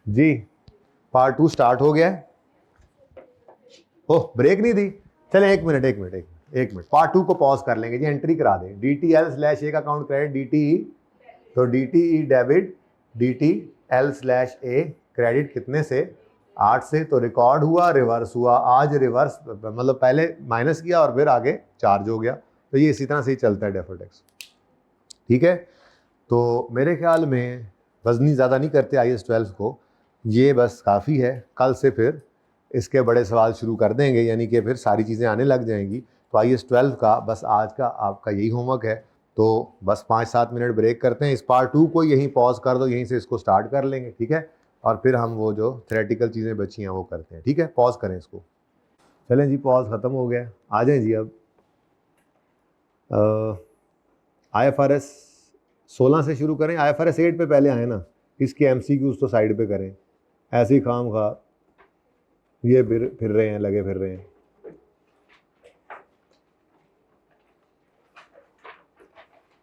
जी part 2 start हो गया है। ओह ब्रेक नहीं दी, चले एक मिनट पार्ट 2 को पॉज कर लेंगे जी। एंट्री करा दें DTL/A का अकाउंट क्रेडिट DTE, तो DTE डेबिट DTL/A क्रेडिट कितने से 8 से, तो रिकॉर्ड हुआ रिवर्स हुआ, आज रिवर्स मतलब पहले माइनस किया और फिर आगे चार्ज हो गया। तो ये इसी तरह से ही चलता है डेफर्ड टैक्स। ठीक है, तो मेरे ख्याल में वजनी ज़्यादा नहीं करते IAS 12 को, ये बस काफ़ी है। कल से फिर इसके बड़े सवाल शुरू कर देंगे, यानी कि फिर सारी चीज़ें आने लग जाएंगी। तो IAS 12 का बस आज का आपका यही होमवर्क है। तो बस 5-7 मिनट ब्रेक करते हैं, इस पार्ट 2 को यहीं पॉज कर दो, यहीं से इसको स्टार्ट कर लेंगे। ठीक है, और फिर हम वो जो थ्योरेटिकल चीज़ें बची हैं वो करते हैं। ठीक है, पॉज करें इसको। चलें जी, पॉज ख़त्म हो गया, आ जाएँ जी। अब IFRS 16 से शुरू करें। IFRS 8 पे पहले आए ना, इसके MCQs तो साइड पे करें, ऐसे ही खाम खा ये फिर रहे हैं, लगे फिर रहे हैं।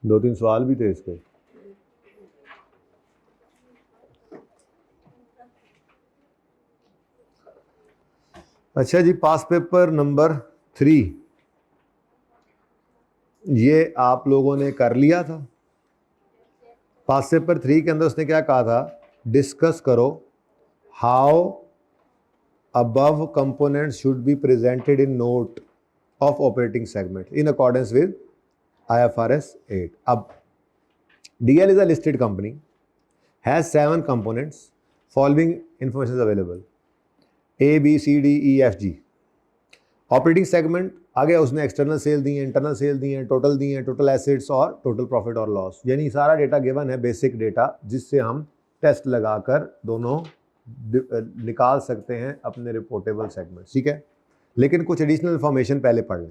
दो तीन सवाल भी थे इसके। अच्छा जी, पास पेपर नंबर 3 ये आप लोगों ने कर लिया था। पास पेपर 3 के अंदर उसने क्या कहा था, डिस्कस करो how above components should be presented in note of operating segment in accordance with IFRS 8. अब DL is a listed company, has 7 components, following information is available: A, B, C, D, E, F, G. Operating segment आ गया, उसने external cell दी है, internal shell दी है, total दी है, total assets और total profit और loss, यानी सारा डेटा गिवन है, बेसिक डेटा, जिससे हम टेस्ट लगाकर दोनों निकाल सकते हैं अपने रिपोर्टेबल सेगमेंट। ठीक है, लेकिन कुछ एडिशनल इंफॉर्मेशन पहले पढ़ लें।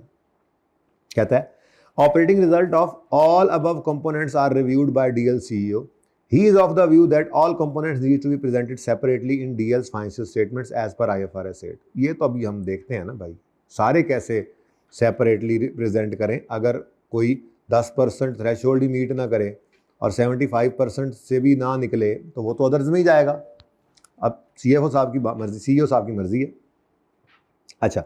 कहता है operating result of all above components are reviewed by DL CEO. He is of the view that all components need to be presented separately in DL's financial statements as per IFRS 8. ये तो अभी हम देखते हैं ना भाई, सारे कैसे सेपरेटली रिप्रेजेंट करें। अगर कोई 10% थ्रेशोल्ड ही मीट ना करे और 75% से भी ना निकले तो वो तो अदर्स में ही जाएगा। अब CFO साहब की मर्जी, CEO साहब की मर्जी है। अच्छा,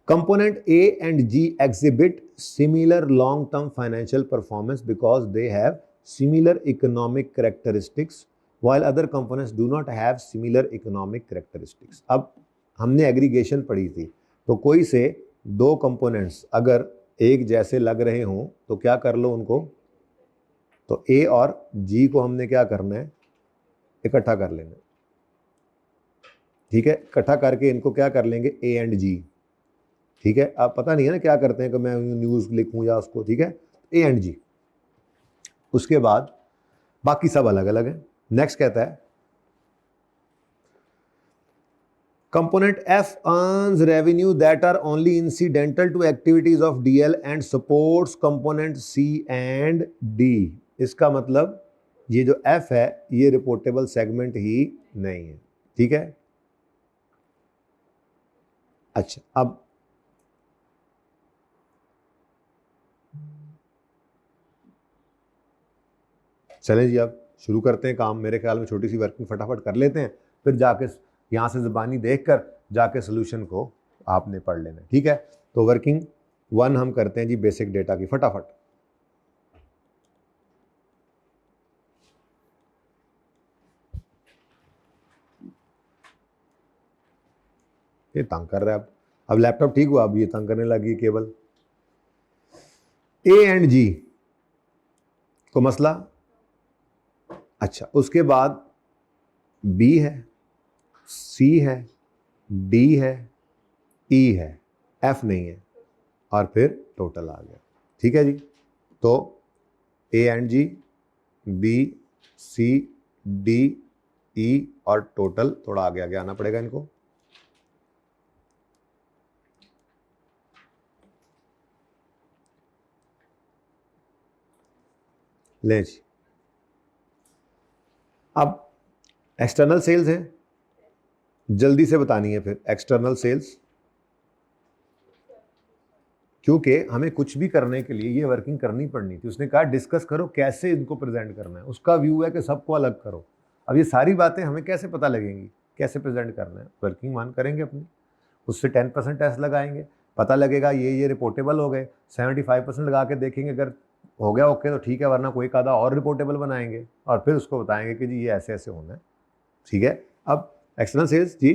component A and G exhibit similar long-term financial performance because they have similar economic characteristics, while other components do not have similar economic characteristics. अब हमने एग्रीगेशन पढ़ी थी, तो कोई से दो कंपोनेंट्स अगर एक जैसे लग रहे हों तो क्या कर लो उनको, तो A और G को हमने क्या करना है, इकट्ठा कर लेना। ठीक है, इकट्ठा करके इनको क्या कर लेंगे, A एंड G। ठीक है, आप पता नहीं है ना क्या करते हैं कि मैं न्यूज़ लिखूं या उसको। ठीक है, A एंड G, उसके बाद बाकी सब अलग अलग है। नेक्स्ट कहता है component F earns revenue that are only incidental to activities of DL and supports component C and D. इसका मतलब ये जो F है ये रिपोर्टेबल सेगमेंट ही नहीं है। ठीक है, अच्छा अब चलें जी, अब शुरू करते हैं काम। मेरे ख्याल में छोटी सी वर्किंग फटाफट कर लेते हैं, फिर जाके यहाँ से ज़बानी देखकर जाके सोल्यूशन को आपने पढ़ लेना है। ठीक है, तो वर्किंग 1 हम करते हैं जी, बेसिक डेटा की फटाफट। ये तंग कर रहा है, अब लैपटॉप ठीक हुआ, अब ये तंग करने लगी केवल। A एंड G को मसला, अच्छा उसके बाद B है, C है, D है, E है, F नहीं है, और फिर टोटल आ गया। ठीक है जी, तो A and G, B, C, D, E और टोटल थोड़ा आगे आगे आना पड़ेगा इनको। ले जी, अब एक्सटर्नल सेल्स है, जल्दी से बतानी है फिर एक्सटर्नल सेल्स, क्योंकि हमें कुछ भी करने के लिए ये वर्किंग करनी पड़नी थी। उसने कहा डिस्कस करो कैसे इनको प्रेजेंट करना है, उसका व्यू है कि सबको अलग करो। अब ये सारी बातें हमें कैसे पता लगेंगी, कैसे प्रेजेंट करना है, वर्किंग वन करेंगे अपनी, उससे 10% टेस्ट लगाएंगे, पता लगेगा ये रिपोर्टेबल हो गए, 75% लगा के देखेंगे, अगर हो गया ओके तो ठीक है, वरना कोई कादा और रिपोर्टेबल बनाएंगे और फिर उसको बताएंगे कि जी ये ऐसे ऐसे होना है, ठीक है। अब एक्सटर्नल सेल्स जी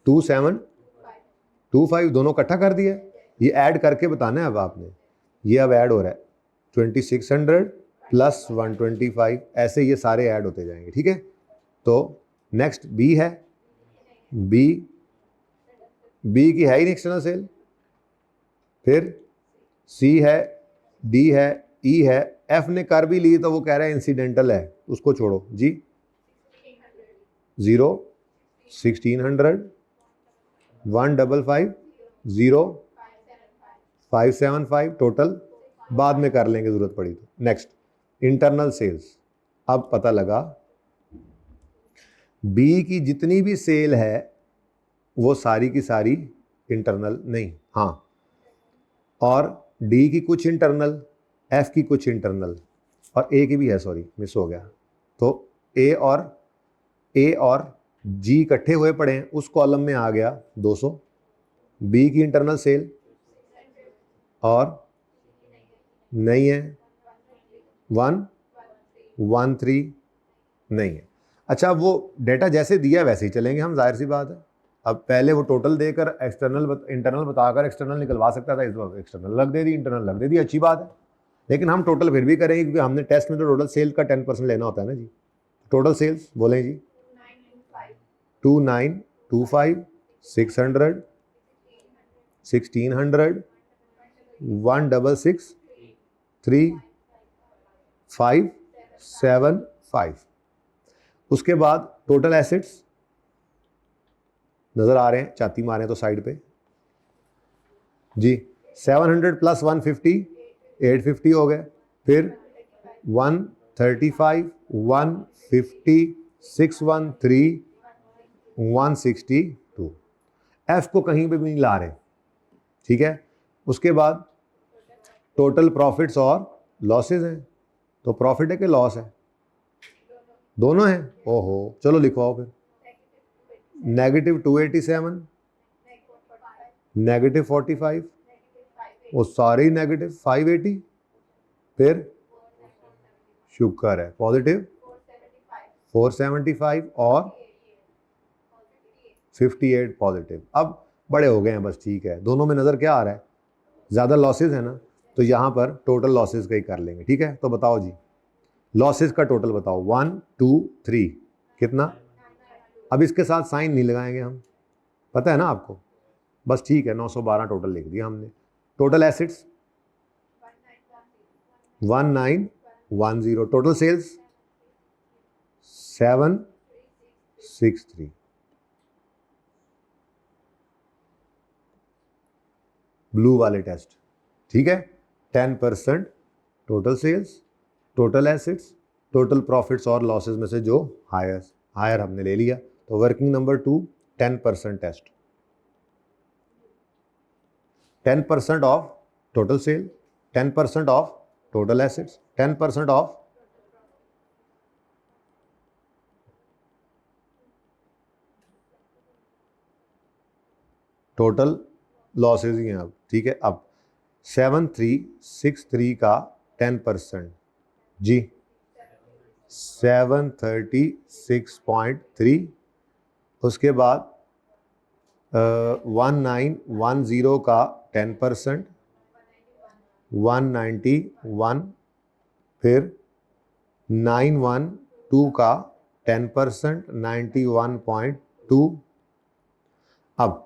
2725 दोनों इकट्ठा कर दिया, ये ऐड करके बताना है अब आपने, ये अब ऐड हो रहा है 2600 प्लस 125, ऐसे ये सारे ऐड होते जाएंगे, ठीक है। तो नेक्स्ट बी है, बी की है ही नहीं एक्सटर्नल सेल, फिर सी है, डी है, ई है, एफ ने कर भी ली तो वो कह रहा है इंसिडेंटल है, उसको छोड़ो जी। 0 1600 155 0 575 टोटल, बाद में कर लेंगे जरूरत पड़ी तो। नेक्स्ट इंटरनल सेल्स, अब पता लगा बी की जितनी भी सेल है वो सारी की सारी इंटरनल नहीं, हाँ, और डी की कुछ इंटरनल, एफ की कुछ इंटरनल, और ए की भी है, सॉरी मिस हो गया। तो ए और जी इकट्ठे हुए पड़े हैं, उस कॉलम में आ गया 200, बी की इंटरनल सेल और नहीं है 113 नहीं है। अच्छा, वो डेटा जैसे दिया वैसे ही चलेंगे हम, जाहिर सी बात है। अब पहले वो टोटल देकर इंटरनल बताकर एक्सटर्नल निकलवा सकता था, इस बार एक्सटर्नल लग दे दी, इंटरनल लग दे दी, अच्छी बात है, लेकिन हम टोटल फिर भी करेंगे क्योंकि हमने टेस्ट में तो टोटल सेल का 10% लेना होता है ना जी। टोटल सेल्स बोलें जी 2925 600 1600 166 3575। उसके बाद टोटल एसेट्स नजर आ रहे हैं, चाती मारें तो साइड पे जी, 700 प्लस 150 850 हो गए, फिर 135 150 613 162, एफ को कहीं पे भी नहीं ला रहे, ठीक है। उसके बाद टोटल प्रॉफिट्स और लॉसेज हैं, तो प्रॉफिट है कि लॉस है, दोनों हैं, ओहो चलो लिखवाओ फिर, -287 -45, वो सारे नेगेटिव 580, फिर शुक्र है पॉजिटिव 475 और 58 पॉजिटिव। अब बड़े हो गए हैं बस, ठीक है, दोनों में नज़र क्या आ रहा है, ज़्यादा लॉसेज है ना, तो यहाँ पर टोटल लॉसेज का ही कर लेंगे, ठीक है। तो बताओ जी लॉसेज का टोटल बताओ, 1 2 3 कितना, अब इसके साथ साइन नहीं लगाएंगे हम, पता है ना आपको, बस ठीक है, 912 टोटल लिख दिया हमने। Total assets 1910, total sales 763। Blue वाले टेस्ट, ठीक है, 10% total sales, total assets, total profits और लॉसेज में से जो हायर हमने ले लिया, तो working number 2 10% test, 10% of total sale, 10% of total assets, 10% of total losses ही हैं अब, ठीक है। अब 7363 का 10% जी 736.3, उसके बाद 1910 का 10% 191, फिर 912 का 10% 91.2। अब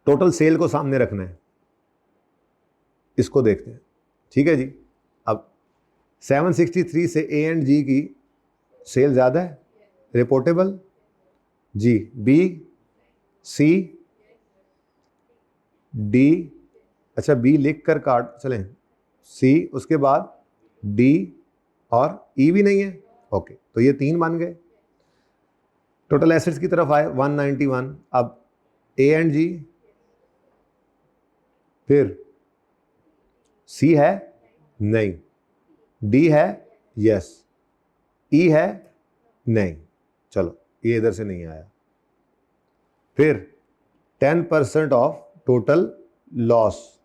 टोटल सेल को सामने रखना है, इसको देखते हैं, ठीक है जी। अब 763 से ए एंड जी की सेल ज़्यादा है, रिपोर्टेबल जी, बी सी डी, अच्छा बी लिख कर काट चलें, सी, उसके बाद डी और ई भी नहीं है, ओके, तो ये 3 बन गए। टोटल एसेट्स की तरफ आए 191, अब ए एंड जी, फिर सी है नहीं, डी है यस। ई है नहीं, चलो ये इधर से नहीं आया। फिर 10% ऑफ टोटल लॉस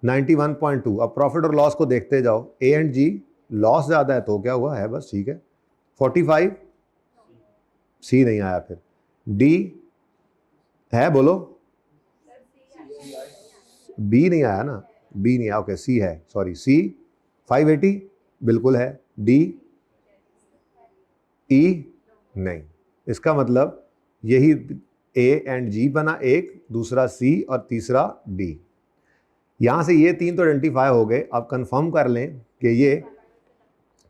91.2। अब प्रॉफिट और लॉस को देखते जाओ। ए एंड जी लॉस ज़्यादा है तो क्या हुआ है, बस ठीक है। 45 सी नहीं आया। फिर डी है, बोलो। बी नहीं आया ना, बी नहीं आया, ओके सी है, सॉरी सी 580 बिल्कुल है। डी ई नहीं। इसका मतलब यही ए एंड जी बना एक, दूसरा सी और तीसरा डी। यहां से ये तीन तो आइडेंटिफाई हो गए। अब कंफर्म कर लें कि ये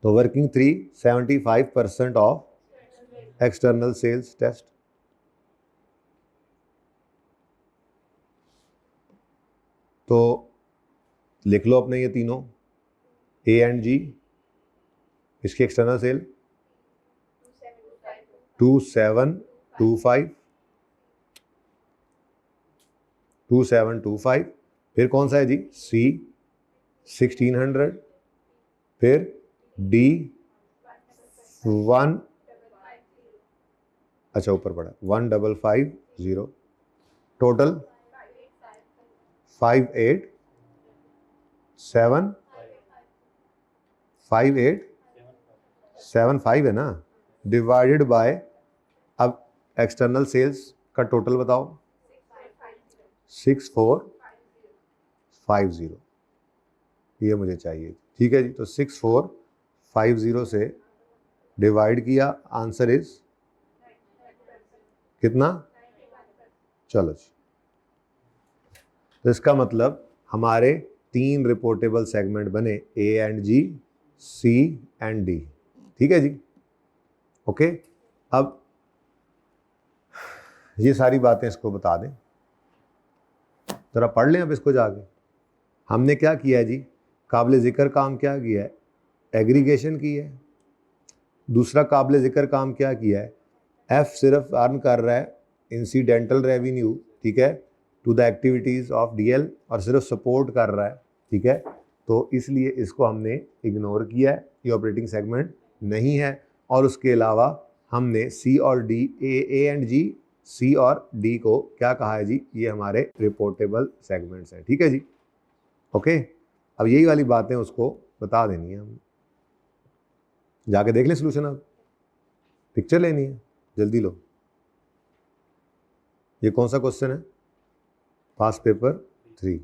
तो working 3 75% of external sales test. तो लिख लो अपने ये तीनों, ए एंड जी, इसकी एक्सटर्नल सेल 2725। फिर कौन सा है जी, सी 1600। फिर डी 1, अच्छा ऊपर पड़ा 1550। टोटल 5875 है ना, डिवाइडेड बाय, अब एक्सटर्नल सेल्स का टोटल बताओ 6450, ये मुझे चाहिए। ठीक है जी, तो 6450 से डिवाइड किया, आंसर इज कितना, चलो जी। तो इसका मतलब हमारे 3 रिपोर्टेबल सेगमेंट बने, A and G, C and D. ठीक है जी, ओके। अब ये सारी बातें इसको बता दें, जरा पढ़ लें अब इसको जाके। हमने क्या किया है जी, काबिल ज़िक्र काम क्या किया है, एग्रीगेशन की है। दूसरा काबिल ज़िक्र काम क्या किया है, एफ सिर्फ अर्न कर रहा है इंसिडेंटल रेवेन्यू, ठीक है, to the activities of DL, और सिर्फ सपोर्ट कर रहा है, ठीक है। तो इसलिए इसको हमने इग्नोर किया है, ये ऑपरेटिंग सेगमेंट नहीं है। और उसके अलावा हमने सी और डी, ए एंड जी, सी और डी को क्या कहा है जी, ये हमारे रिपोर्टेबल सेगमेंट्स हैं। ठीक है जी, ओके। अब यही वाली बातें उसको बता देनी है, हम जाके देख लें सोल्यूशन। अब पिक्चर लेनी है, जल्दी लो। ये कौन सा क्वेश्चन है, पास paper 3।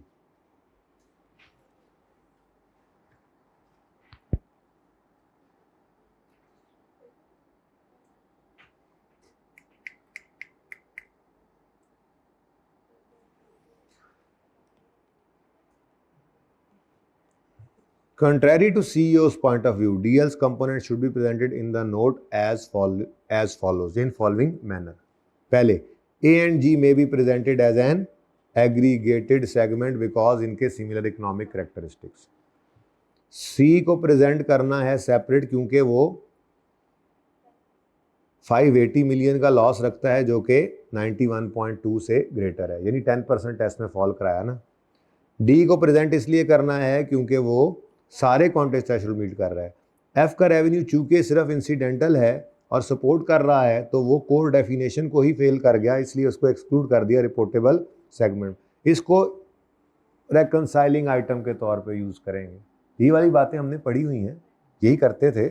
Contrary to CEO's point of view, DL's components should be presented in the note as follows in following manner. पहले, A and G may be presented as an aggregated segment because इनके similar economic characteristics. C को present करना है separate क्योंकि वो 580 million का loss रखता है जो कि 91.2 से ग्रेटर है, यानी 10% टेस्ट में फॉल कराया ना। डी को प्रेजेंट इसलिए करना है क्योंकि वो सारे कॉन्टेक्स्ट थ्रेशोल्ड मीट कर रहा है। एफ का रेवेन्यू चूंकि सिर्फ इंसिडेंटल है और सपोर्ट कर रहा है तो वो कोर डेफिनेशन को ही फेल कर गया, इसलिए उसको एक्सक्लूड कर दिया रिपोर्टेबल सेगमेंट। इसको रेकंसाइलिंग आइटम के तौर पे यूज़ करेंगे। ये वाली बातें हमने पढ़ी हुई हैं, यही करते थे।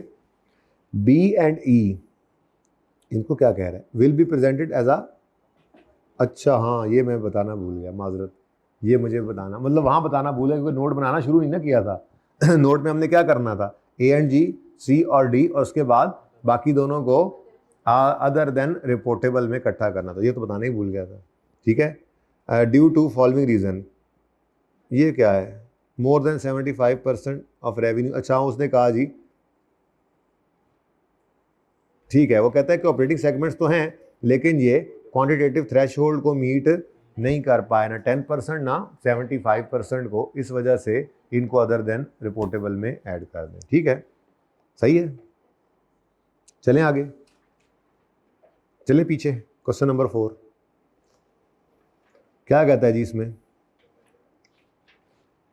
बी एंड ई, इनको क्या कह रहा है, will be presented as a, अच्छा हाँ ये मैं बताना भूल गया, माजरत, ये मुझे बताना, मतलब वहाँ बताना भूल गया क्योंकि नोट बनाना शुरू नहीं ना किया था। नोट में हमने क्या करना था, ए एंड जी, सी और डी, और उसके बाद बाकी दोनों को अदर देन रिपोर्टेबल में इकट्ठा करना था, ये तो बताना ही भूल गया था। ठीक है, ड्यू टू फॉलोइंग रीज़न, ये क्या है, मोर देन 75% ऑफ रेवेन्यू। अच्छा उसने कहा जी, ठीक है, वो कहता है कि ऑपरेटिंग सेगमेंट्स तो हैं लेकिन ये क्वांटिटेटिव थ्रेशोल्ड को मीट नहीं कर पाए, ना 10% ना 75% को, इस वजह से इनको अदर देन रिपोर्टेबल में ऐड कर दें। ठीक है, सही है। चलें आगे, चलें पीछे। क्वेश्चन नंबर 4 क्या कहता है जी इसमें,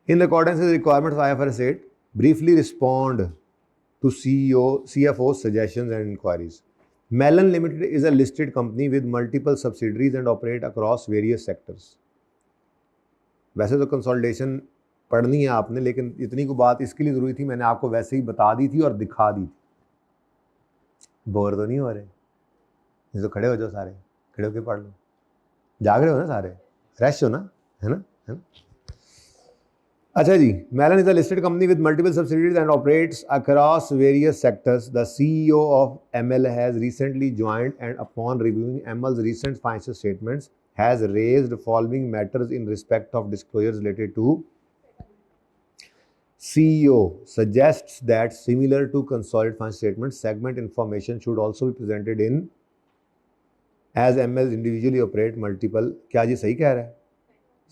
in accordance with requirements of IFRS 8 briefly respond to CFO suggestions and inquiries. Melon Limited is a listed company with multiple subsidiaries and operate across various sectors. वैसे तो कंसोलिडेशन पढ़नी है आपने, लेकिन इतनी को बात इसके लिए ज़रूरी थी, मैंने आपको वैसे ही बता दी थी और दिखा दी थी। बोर तो नहीं हो रहे? ये तो खड़े हो जाओ सारे, खड़े होकर पढ़ लो। जाग रहे हो ना सारे? फ्रेश हो ना, है ना? अच्छा जी, Melon is a listed company with multiple subsidiaries and operates across various sectors. The CEO of ML has recently joined, and upon reviewing ML's recent financial statements, has raised following matters in respect of disclosures related to. CEO suggests that similar to consolidated financial statements, segment information should also be presented in, as ML individually operate multiple. क्या जी सही कह रहा है?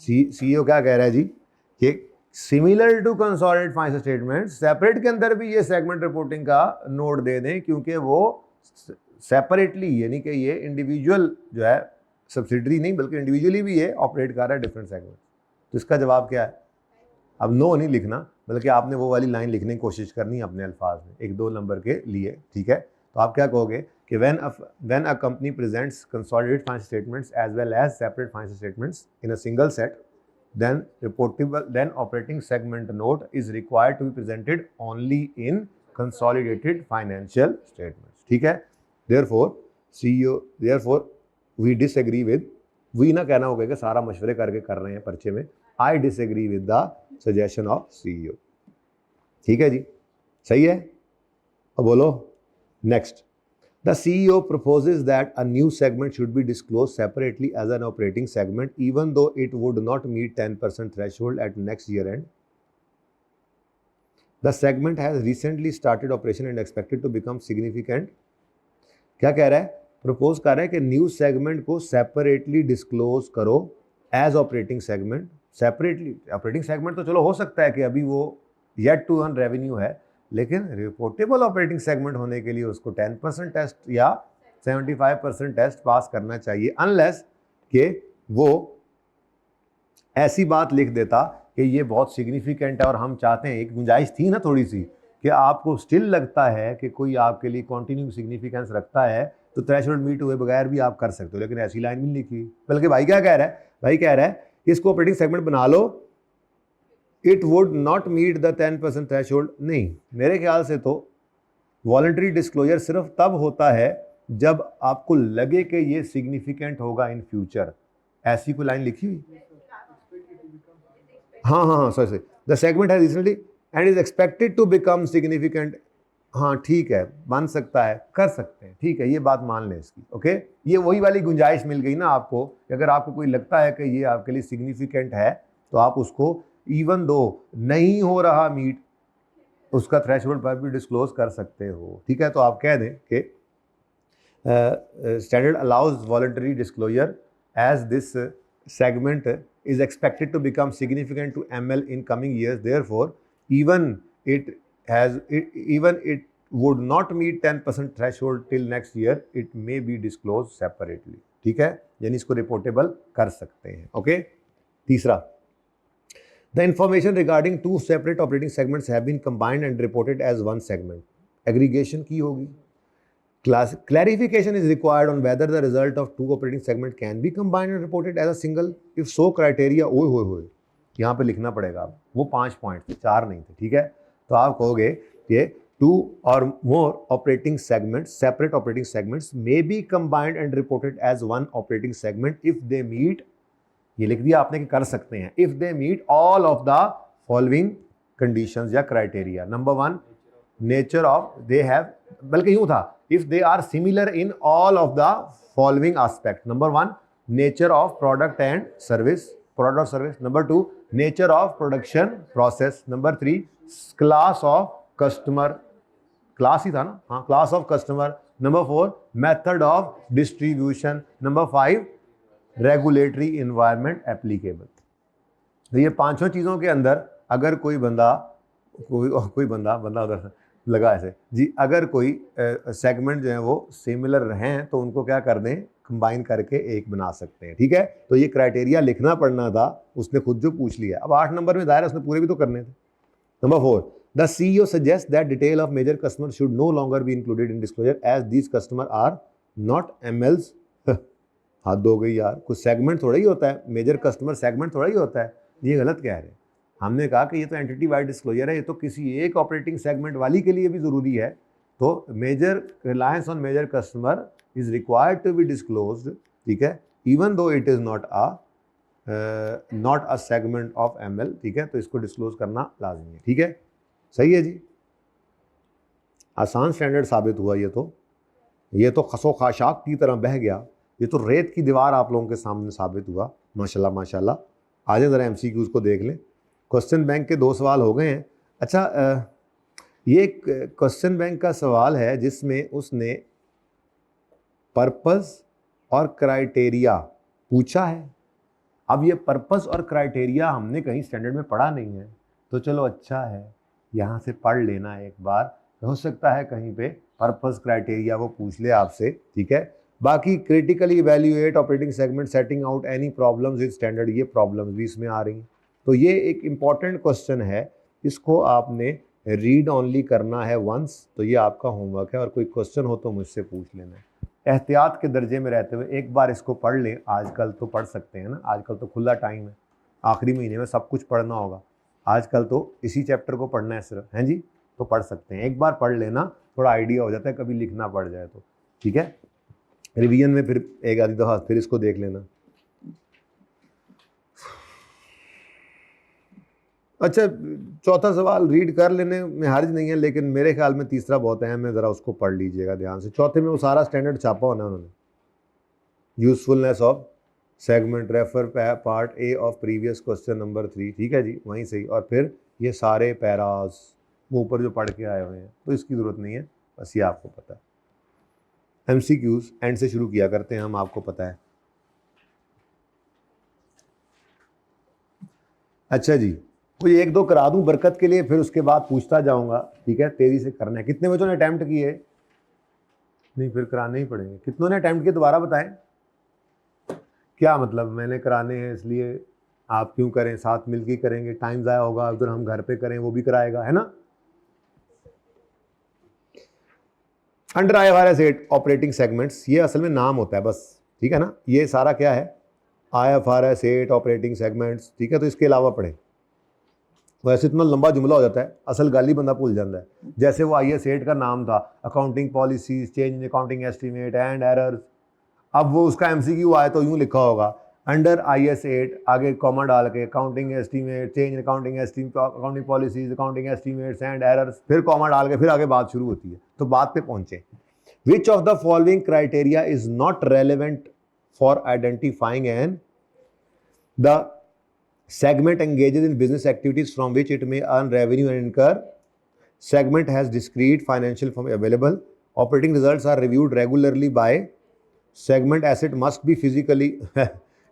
CEO क्या कह रहा है जी कि similar to consolidated financial statement separate के अंदर भी ये सेगमेंट रिपोर्टिंग का नोट दे दें, क्योंकि वो सेपरेटली, यानी कि ये इंडिविजुअल जो है, सब्सिडरी नहीं बल्कि इंडिविजुअली भी ये ऑपरेट कर रहा है डिफरेंट सेगमेंट। तो इसका जवाब क्या है? अब नो नहीं लिखना, बल्कि आपने वो वाली लाइन लिखने की कोशिश करनी है अपने अल्फाज में, 1-2 नंबर के लिए, ठीक है? तो आप क्या कहोगे कि when a company presents consolidated financial statements as well as separate financial statements in a single set, then operating segment note is required to be presented only in consolidated financial statements. ठीक है? Therefore we disagree with, we ना कहना होगा कि सारा मशवरे करके कर रहे हैं पर्चे में, I disagree with the suggestion of CEO. ठीक है जी, सही है? अब बोलो next. The CEO proposes that a new segment should be disclosed separately as an operating segment, even though it would not meet 10% threshold at next year end. The segment has recently started operation and expected to become significant. क्या कह रहा है? Propose कर रहा है कि new segment को separately disclose करो as operating segment. Separately operating segment तो चलो हो सकता है कि अभी वो येट टू अर्न रेवेन्यू है, लेकिन रिपोर्टेबल ऑपरेटिंग सेगमेंट होने के लिए उसको 10% टेस्ट या 75% टेस्ट पास करना चाहिए, अनलेस कि वो ऐसी बात लिख देता कि ये बहुत सिग्निफिकेंट है और हम चाहते हैं, एक गुंजाइश थी ना थोड़ी सी कि आपको स्टिल लगता है कि कोई आपके लिए कंटिन्यू सिग्निफिकेंस रखता है, तो थ्रेशोल्ड मीट हुए बगैर भी आप कर सकते हो, लेकिन ऐसी लाइन भी नहीं लिखी। बल्कि भाई क्या कह रहा है? भाई कह रहा है इसको ऑपरेटिंग सेगमेंट बना लो, it would not meet the 10% threshold. नहीं, मेरे ख्याल से तो वॉलंटरी डिस्क्लोजर सिर्फ तब होता है जब आपको लगे कि ये सिग्निफिकेंट होगा इन फ्यूचर। ऐसी कोई लाइन लिखी हुई? हाँ, sorry, the segment has recently and is expected to become significant. हाँ ठीक है, बन सकता है, कर सकते हैं, ठीक है, ये बात मान लें इसकी। ओके, ये वही वाली गुंजाइश मिल गई ना आपको, अगर आपको कोई लगता है कि ये आपके लिए सिग्निफिकेंट है तो आप उसको इवन दो नहीं हो रहा मीट, उसका थ्रेशोल्ड पर भी डिस्क्लोज कर सकते हो। ठीक है, तो आप कह दें कि standard allows voluntary disclosure as this segment is expected to become significant to ML in coming years. Therefore, even it would not meet 10% threshold till next year, it may be disclosed separately. ठीक है, यानी इसको reportable कर सकते हैं। Okay, तीसरा, the information regarding two separate operating segments have been combined and reported as one segment. Aggregation की होगी। Clarification is required on whether the result of two operating segment can be combined and reported as a single. If so, criteria ओए यहाँ पे लिखना पड़ेगा। वो 5 point थे, 4 नहीं थे। ठीक है, तो आप कहोगे कि 2 or more operating segments, separate operating segments may be combined and reported as one operating segment if they meet, ये लिख दिया आपने कि कर सकते हैं, if they meet all of the following conditions या criteria. Number 1, nature of they have, बल्कि यूँ था, if they are similar in all of the following aspect. Number 1, nature of product and service, product or service. Number 2, nature of production process. Number 3, class of customer, class ही था ना, हाँ, class of customer. Number 4, method of distribution. Number 5, regulatory environment applicable. तो ये पांचों चीज़ों के अंदर अगर कोई बंदा उधर लगा ऐसे जी, अगर कोई सेगमेंट जो है वो सिमिलर हैं तो उनको क्या कर दें, कंबाइन करके एक बना सकते हैं। ठीक है, तो ये क्राइटेरिया लिखना पड़ना था, उसने खुद जो पूछ लिया। अब 8 नंबर में दायरा, उसने पूरे भी तो करने थे। Number 4, the CEO suggests that detail of major customers should no longer be included in disclosure as these customers are not MLs. हद हो गई यार, कुछ सेगमेंट थोड़ा ही होता है, मेजर कस्टमर सेगमेंट थोड़ा ही होता है, ये गलत कह रहे हैं। हमने कहा कि ये तो एंटिटी वाइड डिस्क्लोजर है, ये तो किसी एक ऑपरेटिंग सेगमेंट वाली के लिए भी ज़रूरी है। तो major reliance on major customer is required to be disclosed, ठीक है, even though it is not a segment of ML, ठीक है, तो इसको डिस्क्लोज करना लाजमी है, ठीक है, सही है जी। आसान स्टैंडर्ड साबित हुआ ये तो खसो खाशाक की तरह बह गया, ये तो रेत की दीवार आप लोगों के सामने साबित हुआ, माशाल्लाह माशाल्लाह। आ जाए ज़रा MCQs को देख लें। क्वेश्चन बैंक के 2 सवाल हो गए हैं। अच्छा, ये क्वेश्चन बैंक का सवाल है जिसमें उसने पर्पस और क्राइटेरिया पूछा है। अब ये पर्पस और क्राइटेरिया हमने कहीं स्टैंडर्ड में पढ़ा नहीं है, तो चलो अच्छा है यहाँ से पढ़ लेना एक बार, हो सकता है कहीं पे पर्पस क्राइटेरिया वो पूछ ले आपसे, ठीक है। बाकी critically evaluate operating segment setting out any problems with standard, ये प्रॉब्लम्स भी इसमें आ रही हैं। तो ये एक इम्पॉर्टेंट क्वेश्चन है, इसको आपने रीड ऑनली करना है वंस, तो ये आपका होमवर्क है, और कोई क्वेश्चन हो तो मुझसे पूछ लेना है। एहतियात के दर्जे में रहते हुए एक बार इसको पढ़ लें, आजकल तो पढ़ सकते हैं ना, आजकल तो खुला टाइम है, आखिरी महीने में सब कुछ पढ़ना होगा, आजकल तो इसी चैप्टर को पढ़ना है सिर्फ, हैं जी, तो पढ़ सकते हैं, एक बार पढ़ लेना, थोड़ा आइडिया हो जाता है, कभी लिखना पड़ जाए तो, ठीक है। रिवीजन में फिर एक आधी दफ़ा फिर इसको देख लेना। अच्छा, चौथा सवाल रीड कर लेने में हर्ज नहीं है, लेकिन मेरे ख्याल में तीसरा बहुत अहम है, ज़रा उसको पढ़ लीजिएगा ध्यान से। चौथे में वो सारा स्टैंडर्ड छापा होना उन्होंने, usefulness of segment, refer part A of previous question number 3, ठीक है जी, वहीं से ही, और फिर ये सारे पैरास वो ऊपर जो पढ़ के आए हुए हैं, तो इसकी ज़रूरत नहीं है, बस ये आपको पता है। MCQs एंड से शुरू किया करते हैं हम, आपको पता है। अच्छा जी, कोई 1-2 करा दूं बरकत के लिए, फिर उसके बाद पूछता जाऊंगा, ठीक है, तेजी से करना है। कितने बच्चों ने अटैम्प्ट किए? नहीं, फिर कराने ही पड़ेंगे। कितनों ने अटैम्प्ट किए दोबारा बताएं। क्या मतलब, मैंने कराने हैं इसलिए आप क्यों करें, साथ मिलकर करेंगे, टाइम ज़ाया होगा, उधर हम घर पे करें वो भी कराएगा, है ना। अंडर IFRS 8 ऑपरेटिंग सेगमेंट्स, ये असल में नाम होता है बस, ठीक है ना, ये सारा क्या है, IFRS 8 ऑपरेटिंग सेगमेंट्स, ठीक है, तो इसके अलावा पढ़े, वैसे इतना लंबा जुमला हो जाता है, असल गाली बंदा भूल जाता है। जैसे वो IAS 8 का नाम था, accounting policies, change in accounting estimate and errors, अब वो उसका MCQ आए तो यूँ लिखा होगा, अंडर IAS 8 आगे कॉमा डाल के accounting estimate, change in accounting estimate, accounting policies, accounting estimates and errors, फिर कॉमा डाल के फिर आगे बात शुरू होती है, तो बात पे पहुंचे। Which of the following criteria is not relevant for identifying and the segment engages in business activities from which it may earn revenue and incur. Segment has discrete financial firm available. Operating results are reviewed regularly by segment. Asset must be physically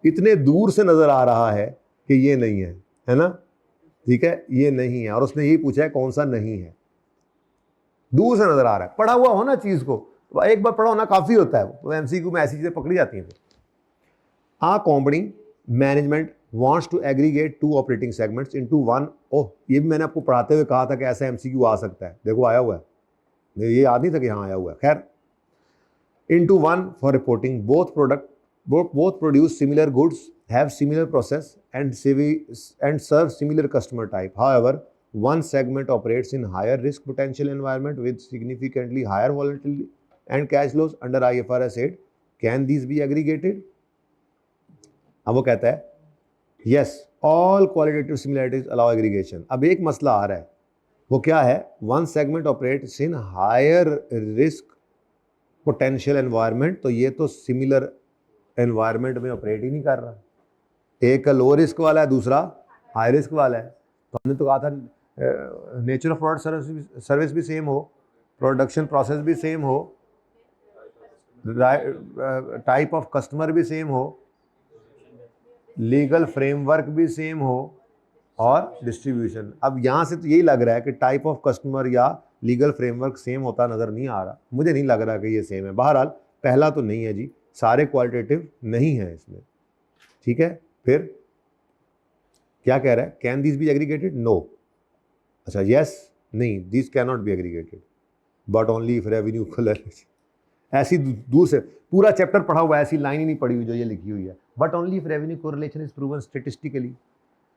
इतने दूर से नजर आ रहा है कि ये नहीं है ना, ठीक है, ये नहीं है, और उसने यही पूछा है कौन सा नहीं है, दूर से नजर आ रहा है, पढ़ा हुआ होना चीज को, तो एक बार पढ़ा होना काफी होता है, वो MCQ में ऐसी चीजें पकड़ी जाती हैं। A company management wants to aggregate 2 operating segments into one। ओह, ये भी मैंने आपको पढ़ाते हुए कहा था कि ऐसा MCQ आ सकता है, देखो आया हुआ है, ये याद नहीं था कि हाँ आया हुआ है। खैर, into one for reporting both produce similar goods, have similar process and serve similar customer type. However, one segment operates in higher risk potential environment with significantly higher volatility and cash flows under IFRS 8. Can these be aggregated? अब वो कहता है Yes, all qualitative similarities allow aggregation। अब एक मसला आ रहा है, वो क्या है, one segment operates in higher risk potential environment, तो ये तो similar environment में ऑपरेट ही नहीं कर रहा, एक लो रिस्क वाला है, दूसरा हाई रिस्क वाला है। तो हमने तो कहा था नेचर ऑफ प्रोडक्ट सर्विस भी सेम हो, प्रोडक्शन प्रोसेस भी सेम हो, टाइप ऑफ कस्टमर भी सेम हो, लीगल फ्रेमवर्क भी सेम हो, और डिस्ट्रीब्यूशन। अब यहाँ से तो यही लग रहा है कि टाइप ऑफ कस्टमर या लीगल फ्रेमवर्क सेम होता नज़र नहीं आ रहा, मुझे नहीं लग रहा कि ये सेम है। बहरहाल पहला तो नहीं है जी, सारे क्वालिटेटिव नहीं है इसमें, ठीक है। फिर क्या कह रहा है, can this be aggregated, no. अच्छा, यस, नहीं, this can not be aggregated but only if revenue correlation, ऐसी दूर से पूरा चैप्टर पढ़ा हुआ है, ऐसी लाइन ही नहीं पढ़ी हुई जो ये लिखी हुई है, but only if revenue correlation is proven statistically.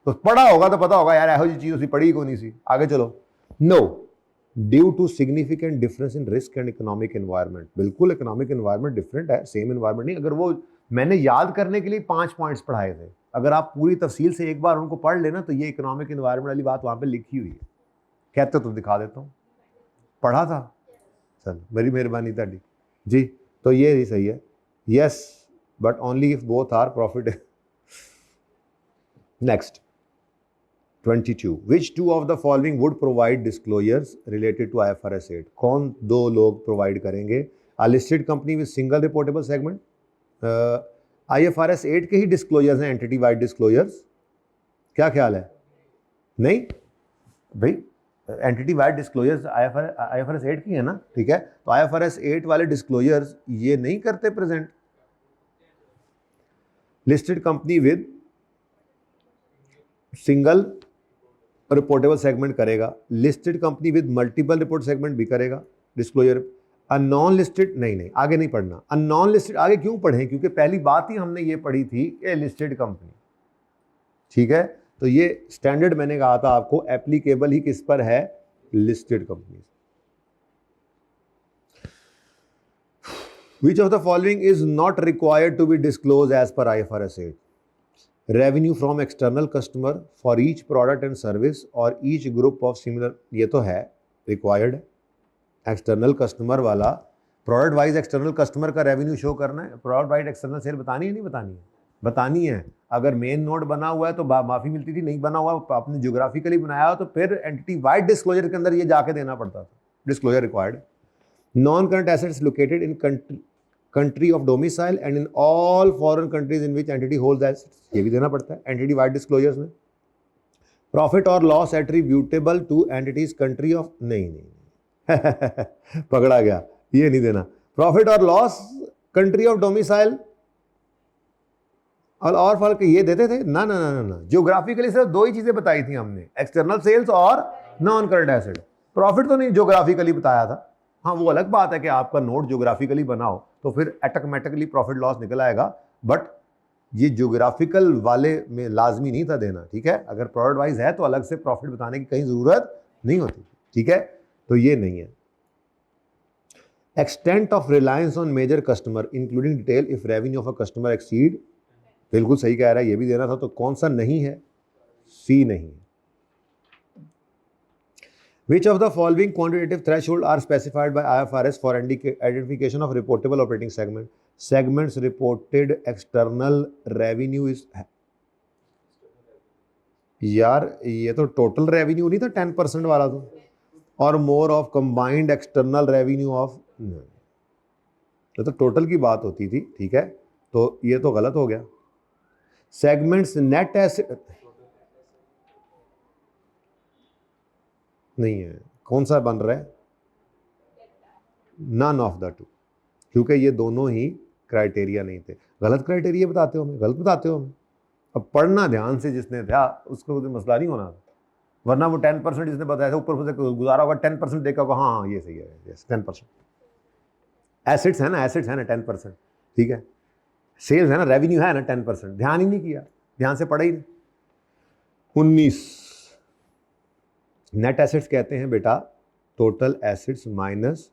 तो पढ़ा होगा तो पता होगा यार, ऐसी चीज उसकी पढ़ी को नहीं सी। आगे चलो, no due to significant difference in risk and economic environment. बिल्कुल इकोनॉमिक एनवायरनमेंट डिफरेंट है, सेम एनवायरनमेंट नहीं। अगर वो मैंने याद करने के लिए 5 पॉइंट्स पढ़ाए थे, अगर आप पूरी तफसील से एक बार उनको पढ़ लेना तो ये इकोनॉमिक एनवायरनमेंट वाली बात वहां पे लिखी हुई है। कहते तो दिखा देता हूँ, पढ़ा था। चल बड़ी मेहरबानी ताड़ी जी। तो ये ही सही है, yes but only if both are profit. Next 22, which two of the following would provide disclosures related to IFRS 8? कौन दो लोग प्रोवाइड करेंगे? A listed company with single reportable segment, IFRS 8 के ही डिस्क्लोजर्स हैं, एंटिटी वाइड डिस्क्लोजर्स। क्या ख्याल है? नहीं भाई, एंटिटी वाइड डिस्क्लोजर्स IFRS 8 की है ना, ठीक है। तो IFRS 8 वाले डिस्क्लोजर्स ये नहीं करते प्रेजेंट। Listed company with single reportable segment करेगा, listed company with multiple report segment भी करेगा डिस्क्लोजर। अ नॉन लिस्टेड नहीं, आगे नहीं पढ़ना। अ नॉन लिस्टेड आगे क्यों पढ़ें, क्योंकि पहली बात ही हमने ये पढ़ी थी ए लिस्टेड कंपनी, ठीक है। तो ये स्टैंडर्ड मैंने कहा था आपको एप्लीकेबल ही किस पर है, listed company. Which of the following is not required to be disclosed as per IFRS 8? Revenue from external customer for each product and service or each group of similar, ये तो है रिक्वायर्ड। एक्सटर्नल कस्टमर वाला product wise external customer का revenue show करना है, product wise external cell बतानी है नहीं बतानी है, बतानी है। अगर मेन नोट बना हुआ है तो माफी मिलती थी, नहीं बना हुआ आपने ज्योग्राफिकली बनाया हो तो फिर एंटिटी वाइड डिस्क्लोजर के अंदर ये जाके देना पड़ता था, disclosure required. Non current assets located in country of domicile and in all foreign countries in which entity holds assets, ये भी देना पड़ता है एंटिटी वाइड डिस्क्लोजर्स में। प्रॉफिट और loss attributable two entities country of, नहीं पकड़ा गया, ये नहीं देना। प्रॉफिट और लॉस कंट्री ऑफ डोमिसाइल और फर्क ये देते थे ना ना ना ना। ज्योग्राफिकली सिर्फ दो ही चीजें बताई थी हमने, एक्सटर्नल सेल्स और नॉन करंट एसेट। प्रॉफिट तो नहीं ज्योग्राफिकली बताया था। हाँ वो अलग बात है कि आपका नोट ज्योग्राफिकली बनाओ तो फिर ऑटोमेटिकली प्रॉफिट लॉस निकल आएगा, बट ये ज्योग्राफिकल वाले में लाजमी नहीं था देना, ठीक है। अगर प्रोडक्ट वाइज है तो अलग से प्रॉफिट बताने की कहीं जरूरत नहीं होती, ठीक है। तो ये नहीं है। Extent of reliance on major customer including detail if revenue of a customer exceed, बिल्कुल सही कह रहा है, ये भी देना था। तो कौन सा नहीं है? सी नहीं है। Which of the following quantitative threshold are specified by IFRS for identification of reportable operating segment? Segments reported external revenue is, यार ये तो टोटल रेवेन्यू नहीं था 10% वाला तो, और more of combined external revenue of, ये तो टोटल की बात होती थी, ठीक है। तो ये तो गलत हो गया। सेगमेंट्स नेट एसेट नहीं है। कौन सा बन रहा है? नन ऑफ द टू, क्योंकि ये दोनों ही क्राइटेरिया नहीं थे। गलत क्राइटेरिया बताते हो हमें, गलत बताते हो हमें। अब पढ़ना ध्यान से जिसने था उसको तो मसला नहीं होना, वरना वो 10% जिसने बताया था ऊपर से गुजारा होगा 10% देखा होगा, हाँ ये सही है, यस 10%। एसेट्स है ना, एसेट्स है ना 10%, ठीक है। सेल्स है ना, रेवेन्यू है ना 10%, ध्यान ही नहीं किया, ध्यान से पढ़ा ही नहीं। 19 नेट एसेट्स कहते हैं बेटा टोटल एसेट्स माइनस,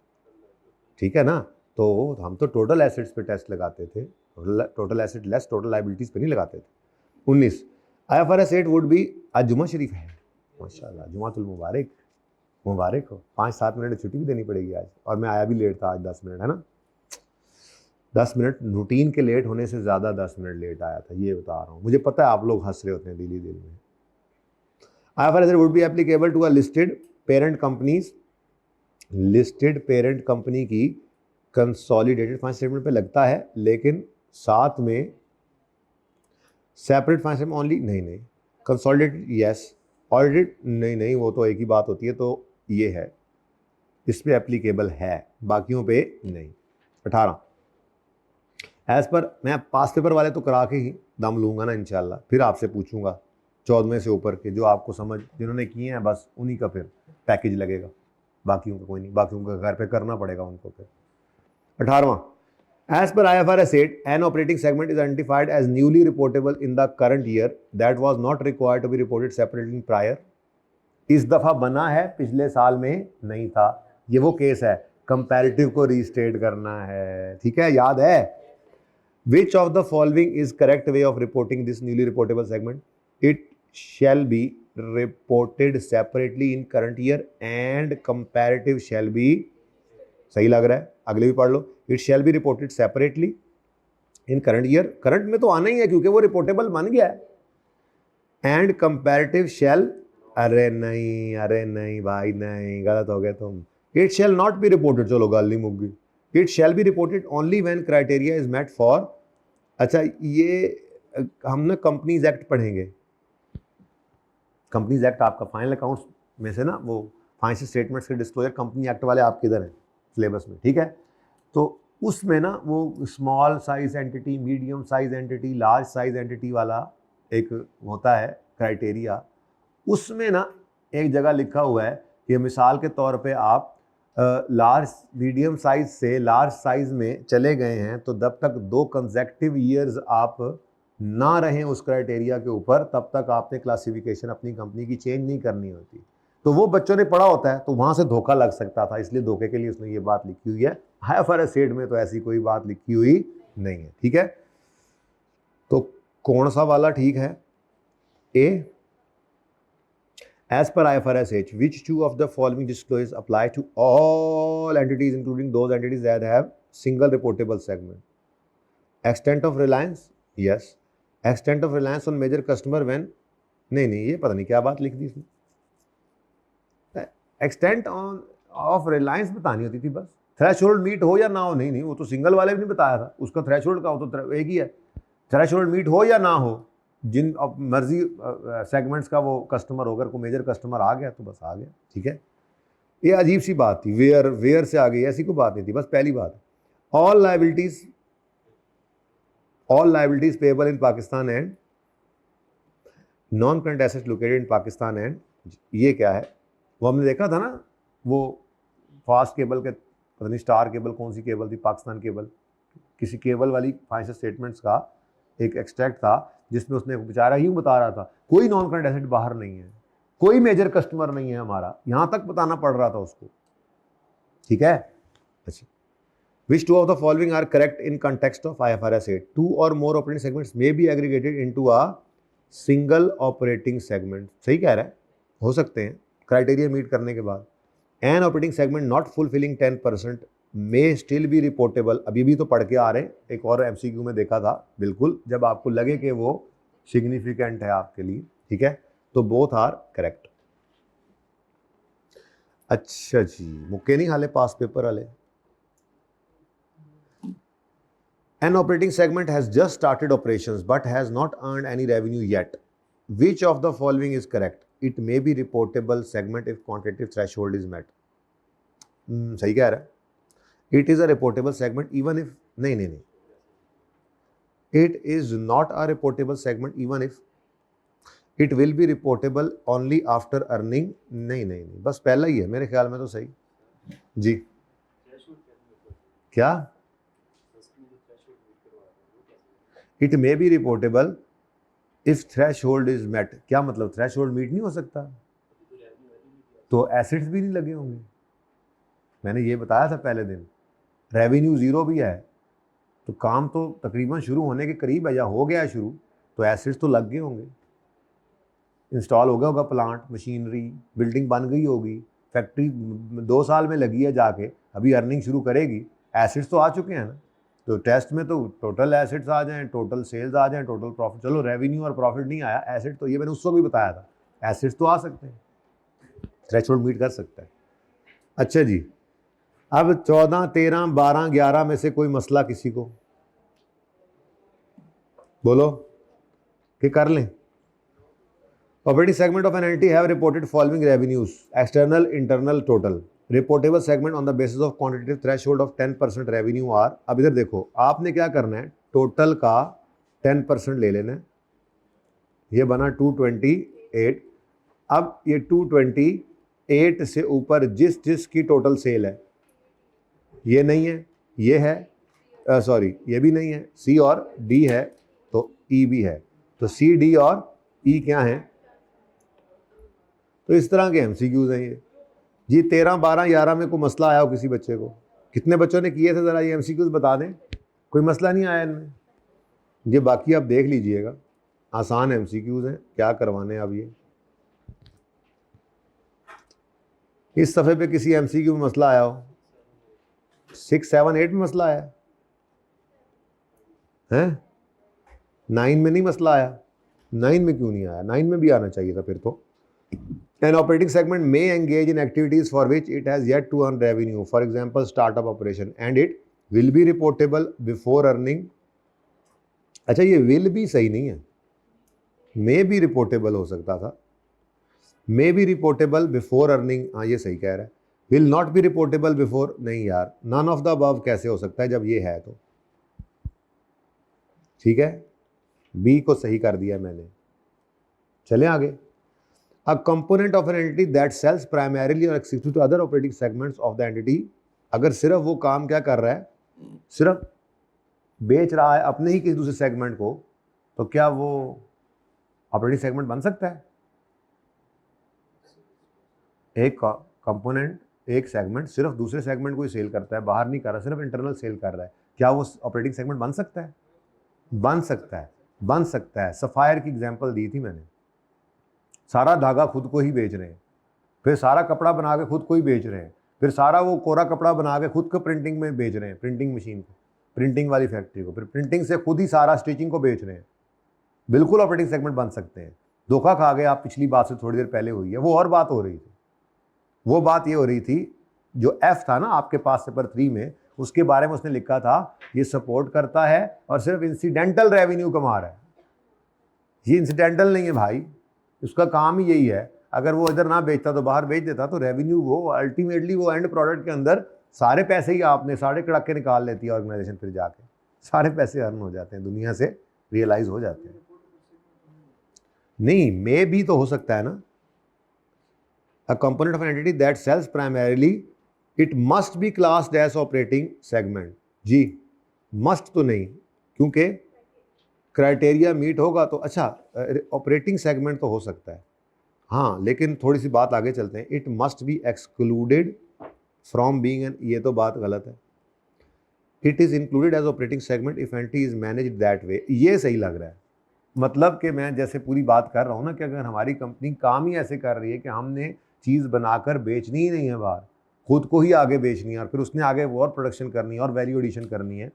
ठीक है ना। तो हम तो टोटल एसेट्स पे टेस्ट लगाते थे, total asset less total liabilities पे नहीं लगाते थे। 19 IFRS 8 वुड बी, आज जुमा शरीफ है माशाल्लाह, जुमातुल मुबारक, मुबारक हो। 5-7 मिनट छुट्टी भी देनी पड़ेगी आज, और मैं आया भी लेट था आज 10 मिनट, है ना। 10 मिनट रूटीन के लेट होने से ज़्यादा 10 मिनट लेट आया था, ये बता रहा हूँ। मुझे पता है आप लोग हंस रहे होते हैं दिल ही दिल में। IFRS would be applicable to a listed parent companies, listed parent company की कंसोलिडेटेड फाइनेंशियल स्टेटमेंट पे लगता है, लेकिन साथ में सेपरेट फाइनेंशियल स्टेटमेंट ओनली, नहीं कंसोलिडेटेड यस, ऑडिटेड नहीं वो तो एक ही बात होती है। तो ये है, इस पे एप्लीकेबल है, बाकियों पे नहीं। 18 एज पर, मैं पास पेपर वाले तो करा के ही दम लूँगा ना इंशाल्लाह, फिर आपसे पूछूंगा 14वें से ऊपर के जो आपको समझ, जिन्होंने किए हैं बस उन्हीं का फिर पैकेज लगेगा, बाकियों का कोई नहीं, बाकियों का घर पे करना पड़ेगा उनको फिर। 18वां, as per IFRS 8 an operating segment is identified as newly reportable in the current year that was not required to be reported separately in prior। इस दफा बना है, पिछले साल में नहीं था, ये वो केस है, कंपैरेटिव को रीस्टेट करना है, ठीक है, याद है। Which of the following is correct way of reporting this newly reportable segment? It shall be reported separately in current year and comparative shall be, सही लग रहा है, अगले भी पढ़ लो। It shall be reported separately in current year, current में तो आना ही है क्योंकि वो रिपोर्टेबल बन गया है, and comparative shall, अरे नहीं भाई नहीं, गलत हो गए तुम। It shall not be reported, चलो गाल नहीं मुक गई। It shall be reported only when criteria is met for, अच्छा ये हम ना कंपनीज एक्ट पढ़ेंगे, कंपनीज एक्ट आपका फाइनल अकाउंट्स में से ना, वो फाइनेंशियल स्टेटमेंट्स के डिस्क्लोजर कंपनी एक्ट वाले आपके इधर हैं सिलेबस में, ठीक है। तो उसमें ना वो small size entity, medium size entity, large size entity वाला एक होता है क्राइटेरिया, उसमें ना एक जगह लिखा हुआ है कि मिसाल के तौर पे आप लार्ज मीडियम साइज से लार्ज साइज में चले गए हैं तो जब तक 2 कंसेक्टिव ईयर्स आप ना रहें उस क्राइटेरिया के ऊपर, तब तक आपने क्लासिफिकेशन अपनी कंपनी की चेंज नहीं करनी होती। तो वो बच्चों ने पढ़ा होता है तो वहाँ से धोखा लग सकता था, इसलिए धोखे के लिए उसने ये बात लिखी हुई है। IFRS 8 में तो ऐसी कोई बात लिखी हुई नहीं है, ठीक है। तो कौन सा वाला ठीक है? ए, as per IFRS 8 which two of the following disclosures apply to all entities including those entities that have single reportable segment? Extent of reliance, yes. Extent of reliance on major customer when, नहीं ये पता नहीं क्या बात लिख दी इसने। Extent on off Reliance बतानी होती थी बस, थ्रेशोल्ड मीट हो या ना हो, नहीं वो तो सिंगल वाले भी नहीं बताया था, उसका थ्रेशोल्ड का हो तो एक ही है, थ्रेशोल्ड मीट हो या ना हो, जिन अब मर्जी सेगमेंट्स का वो कस्टमर होकर को मेजर कस्टमर आ गया तो बस आ गया, ठीक है। ये अजीब सी बात थी, वेयर से आ गई, ऐसी कोई बात नहीं थी, बस पहली बात। All liabilities payable in Pakistan and non current assets located in Pakistan and, ये क्या है, वो हमने देखा था ना, वो फास्ट केबल के पता नहीं स्टार केबल कौन सी केबल थी, पाकिस्तान केबल, किसी केबल वाली फाइनेंशियल स्टेटमेंट्स का एक एक्सट्रैक्ट था जिसमें उसने बेचारा यूँ बता रहा था कोई नॉन करंट एसेट बाहर नहीं है, कोई मेजर कस्टमर नहीं है हमारा, यहाँ तक बताना पड़ रहा था उसको, ठीक है। अच्छा, which two of the following are correct in context of IFRS 8? 2 or more operating segments may be aggregated into a single operating segment, सही कह रहा है, हो सकते हैं क्राइटेरिया मीट करने के बाद। An operating segment not fulfilling 10% may still be reportable, अभी भी तो पढ़ के आ रहे हैं, एक और MCQ में देखा था, बिल्कुल जब आपको लगे कि वो सिग्निफिकेंट है आपके लिए, ठीक है, तो बोथ आर करेक्ट। अच्छा जी, मुक्के नहीं हाले पास पेपर वाले। An operating segment has just started operations but has not earned any revenue yet. Which of the following is correct? It may be reportable segment if quantitative threshold is met. सही कह रहा है। It is a reportable segment even if, नहीं, it is not a reportable segment even if it will be reportable only after earning, नहीं, बस पहला ही है मेरे ख्याल में तो सही जी। क्या? It may be reportable if threshold is met, क्या मतलब थ्रेशोल्ड मीट नहीं हो सकता तो एसेट्स भी नहीं लगे होंगे, मैंने ये बताया था पहले दिन, रेवेन्यू ज़ीरो भी है तो काम तो तकरीबन शुरू होने के करीब है या हो गया है शुरू, तो एसेट्स तो लग गए होंगे, इंस्टॉल हो गया होगा प्लांट, मशीनरी, बिल्डिंग बन गई होगी, फैक्ट्री 2 साल में लगी है जाके, अभी अर्निंग शुरू करेगी, एसेट्स तो आ चुके हैं ना। तो टेस्ट में तो टोटल एसेट्स आ जाएं, टोटल सेल्स आ जाएं, टोटल प्रॉफिट, चलो रेवेन्यू और प्रॉफिट नहीं आया, एसेट तो ये मैंने उसको भी बताया था, एसेट्स तो आ सकते हैं, थ्रेशोल्ड मीट कर सकता है। अच्छा जी, अब 14, 13, 12, 11 में से कोई मसला किसी को बोलो कि कर लें। Operating segment of an entity have reported following revenues: external, internal, total. Reportable segment on the basis of quantitative threshold of 10% revenue are, अब इधर देखो आपने क्या करना है, टोटल का 10% ले लेना है, ये बना 228, अब ये 220 8 से ऊपर जिस जिस की टोटल सेल है, ये नहीं है, ये है, सॉरी ये भी नहीं है, सी और डी है तो ई भी है, तो सी डी और ई क्या है? तो इस तरह के एमसीक्यूज हैं ये जी। 13 12 11 में कोई मसला आया हो किसी बच्चे को? कितने बच्चों ने किए थे ज़रा ये एमसीक्यूज बता दें। कोई मसला नहीं आया इनमें? ये बाकी आप देख लीजिएगा, आसान एमसीक्यूज हैं, क्या करवाने अब ये। इस सफ़े पे किसी एमसीक्यू में मसला आया हो? 6 7 8 में मसला आया है? 9 में नहीं मसला आया? 9 में क्यों नहीं आया? 9 में भी आना चाहिए था फिर तो। An operating segment may engage in activities for which it has yet to earn revenue, for example startup operation, and it will be reportable before earning। अच्छा ये will भी सही नहीं है, may भी reportable हो सकता था, may be reportable before earning, हाँ ये सही कह रहा है। will not be reportable before, नहीं यार, none of the above कैसे हो सकता है जब ये है तो? ठीक है, बी को सही कर दिया मैंने। चलें आगे। A component of an entity that sells primarily or exclusively to other operating segments of the entity, अगर सिर्फ वो काम क्या कर रहा है, सिर्फ बेच रहा है अपने ही किसी दूसरे सेगमेंट को, तो क्या वो ऑपरेटिंग सेगमेंट बन सकता है? एक कंपोनेंट, एक सेगमेंट सिर्फ दूसरे सेगमेंट को ही सेल करता है, बाहर नहीं कर रहा, सिर्फ इंटरनल सेल कर रहा है, क्या वो ऑपरेटिंग सेगमेंट बन सकता है? बन सकता है, बन सकता है। सफायर की एग्जांपल दी थी मैंने, सारा धागा खुद को ही बेच रहे हैं, फिर सारा कपड़ा बना के खुद को ही बेच रहे हैं, फिर सारा वो कोरा कपड़ा बना के खुद को प्रिंटिंग में बेच रहे हैं, प्रिंटिंग मशीन को, प्रिंटिंग वाली फैक्ट्री को, फिर प्रिंटिंग से खुद ही सारा स्टिचिंग को बेच रहे हैं। बिल्कुल ऑपरेटिंग सेगमेंट बन सकते हैं। धोखा खा गए आप, पिछली बात से थोड़ी देर पहले हुई है, वो और बात हो रही थी। वो बात ये हो रही थी जो एफ था ना आपके पास पेपर 3 में, उसके बारे में उसने लिखा था ये सपोर्ट करता है और सिर्फ इंसिडेंटल रेवेन्यू कमा रहा है। ये इंसिडेंटल नहीं है भाई, उसका काम ही यही है। अगर वो इधर ना बेचता तो बाहर बेच देता, तो रेवेन्यू वो अल्टीमेटली वो एंड प्रोडक्ट के अंदर सारे पैसे ही आपने सारे कड़ाके निकाल लेती है ऑर्गेनाइजेशन, फिर जाके सारे पैसे अर्न हो जाते हैं, दुनिया से रियलाइज हो जाते हैं। नहीं, मे भी तो हो सकता है ना। A component of an entity that sells primarily, it must be classed as operating segment। Ji, must तो नहीं, क्योंकि क्राइटेरिया मीट होगा तो अच्छा ऑपरेटिंग सेगमेंट तो हो सकता है, हाँ, लेकिन थोड़ी सी बात आगे चलते हैं। It must be excluded from being an, ये तो बात गलत है। It is included as operating segment if entity is managed that way, ये सही लग रहा है। मतलब कि मैं जैसे पूरी बात कर रहा हूँ ना कि अगर हमारी कंपनी काम ही ऐसे कर रही है कि हमने चीज़ बनाकर बेचनी ही नहीं है बाहर, खुद को ही आगे बेचनी है और फिर उसने आगे वो और प्रोडक्शन करनी है और वैल्यू एडिशन करनी है,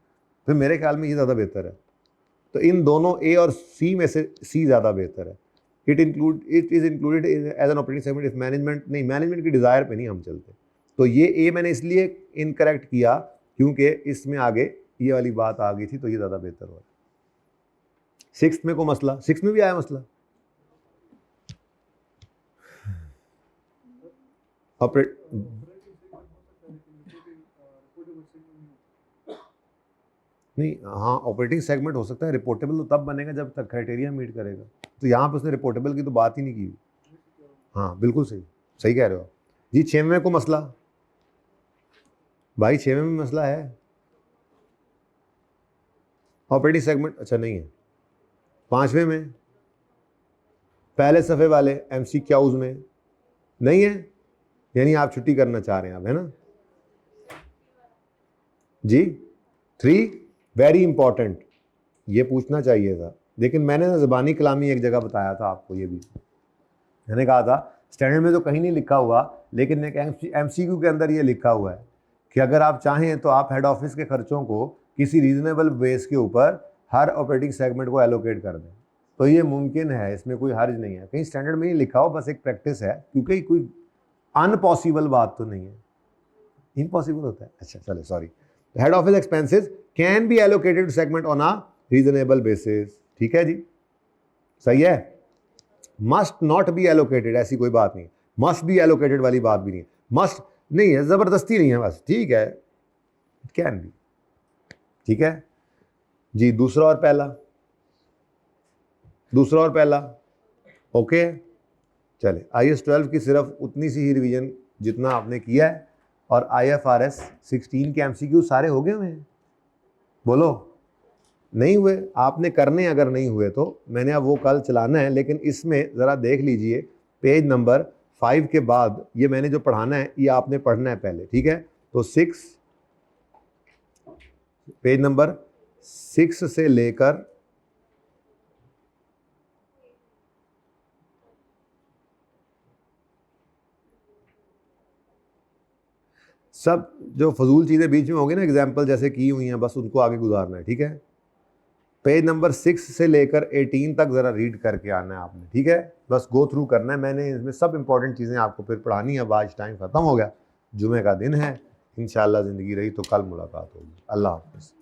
फिर मेरे ख्याल में ये ज़्यादा बेहतर है। तो इन दोनों ए और सी में से सी ज़्यादा बेहतर है। It is included as an operating segment if management, नहीं, मैनेजमेंट की डिज़ायर पे नहीं हम चलते। तो ये ए मैंने इसलिए इनकरेक्ट किया क्योंकि इसमें आगे ये वाली बात आ गई थी, तो ये ज़्यादा बेहतर हो रहा है। 6th में को मसला, 6th में भी आया मसला ऑपरेट, नहीं, हाँ ऑपरेटिंग सेगमेंट हो सकता है। रिपोर्टेबल तो तब बनेगा जब तक क्राइटेरिया मीट करेगा, तो यहाँ पे उसने रिपोर्टेबल की तो बात ही नहीं की। हाँ बिल्कुल सही, सही कह रहे हो जी। 6वें को मसला, भाई 6वें में मसला है ऑपरेटिंग सेगमेंट, अच्छा नहीं है। 5वें में पहले सफ़े वाले MCQs में नहीं है, यानी आप छुट्टी करना चाह रहे हैं आप, है ना जी। 3 वेरी इंपॉर्टेंट, ये पूछना चाहिए था, लेकिन मैंने ना ज़बानी कलामी एक जगह बताया था आपको, ये भी मैंने कहा था स्टैंडर्ड में तो कहीं नहीं लिखा हुआ, लेकिन एक MCQ के अंदर ये लिखा हुआ है कि अगर आप चाहें तो आप हेड ऑफिस के खर्चों को किसी रीजनेबल बेस के ऊपर हर ऑपरेटिंग सेगमेंट को एलोकेट कर दें, तो ये मुमकिन है, इसमें कोई हर्ज नहीं है। कहीं स्टैंडर्ड में नहीं लिखा हो, बस एक प्रैक्टिस है, क्योंकि कोई अनपॉसिबल बात तो नहीं है, इम्पॉसिबल होता है। अच्छा चलो sorry. Head office expenses can be allocated to segment on a reasonable basis, ठीक है जी, सही है। मस्ट नॉट बी एलोकेटेड, ऐसी कोई बात नहीं, मस्ट बी एलोकेटेड वाली बात भी नहीं है, मस्ट नहीं है, ज़बरदस्ती नहीं है, बस ठीक है, कैन बी, ठीक है जी। दूसरा और पहला ओके। चले, IAS 12 की सिर्फ उतनी सी ही रिवीजन जितना आपने किया है, और IFRS 16 के MCQ सारे हो गए हुए हैं? बोलो, नहीं हुए? आपने करने अगर नहीं हुए तो मैंने अब वो कल चलाना है, लेकिन इसमें ज़रा देख लीजिए पेज नंबर 5 के बाद ये मैंने जो पढ़ाना है ये आपने पढ़ना है पहले, ठीक है? तो 6, पेज नंबर 6 से लेकर सब जो फजूल चीज़ें बीच में होंगी ना, एग्जाम्पल जैसे की हुई हैं, बस उनको आगे गुजारना है, ठीक है? पेज नंबर 6 से लेकर 18 तक ज़रा रीड करके आना है आपने, ठीक है? बस गो थ्रू करना है, मैंने इसमें सब इंपॉर्टेंट चीज़ें आपको फिर पढ़ानी है। अब आज टाइम ख़त्म हो गया, जुमे का दिन है, इंशाल्लाह ज़िंदगी रही तो कल मुलाकात होगी। अल्लाह हाफ़िज़।